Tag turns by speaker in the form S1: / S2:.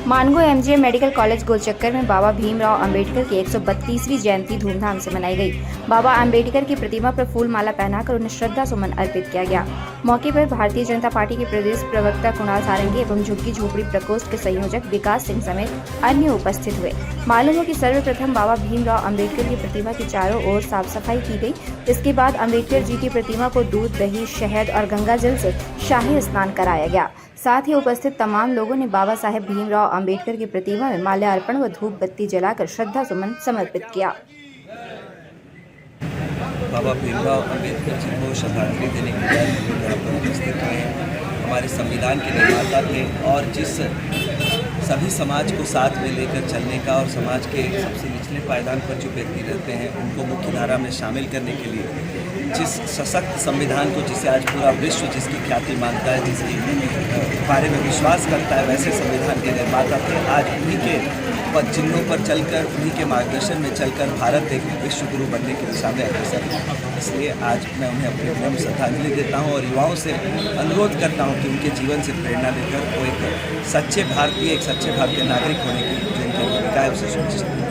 S1: Mango MGM medical college गोलचक्कर में बाबा भीमराव अंबेडकर की 132वीं जयंती धूमधाम से मनाई गई। बाबा अंबेडकर की प्रतिमा पर फूल माला पहनाकर उन्हें श्रद्धा सुमन अर्पित किया गया। मौके पर भारतीय जनता पार्टी के प्रदेश प्रवक्ता कुणाल सारंगी एवं झुग्गी झोपड़ी प्रकोष्ठ के संयोजक विकास सिंह समेत अन्य उपस्थित हुए। मालूम हो कि सर्वप्रथम बाबा भीमराव अंबेडकर की प्रतिमा की चारों ओर साफ सफाई की गई। इसके बाद अंबेडकर जी की प्रतिमा को दूध, दही, शहद और गंगा जल से शाही स्नान कराया गया। साथ ही उपस्थित तमाम लोगों ने बाबा साहेब भीमराव अंबेडकर की प्रतिमा में माल्यार्पण व धूप बत्ती जलाकर श्रद्धा सुमन समर्पित किया।
S2: बाबा भीमराव अंबेडकर जी को श्रद्धांजलि देने के लिए यहाँ पर उपस्थित हुए। हमारे संविधान के निर्माता थे और जिस सभी समाज को साथ में लेकर चलने का और समाज के सबसे निचले पायदान पर जो व्यक्ति रहते हैं उनको मुख्य धारा में शामिल करने के लिए जिस सशक्त संविधान को जिसे आज पूरा विश्व जिसकी ख्याति मानता है, जिसके बारे में विश्वास करता है, वैसे संविधान के निर्माता थे। आज उन्हीं के चिन्हों पर चलकर, उन्हीं के मार्गदर्शन में चलकर भारत एक विश्व गुरु बनने की दिशा में अग्रसर है। इसलिए आज मैं उन्हें अपनी विनम्र श्रद्धांजलि देता हूँ और युवाओं से अनुरोध करता हूँ कि उनके जीवन से प्रेरणा लेकर वो एक सच्चे भारतीय नागरिक होने की जो उनकी भूमिका है उसे सुनिश्चित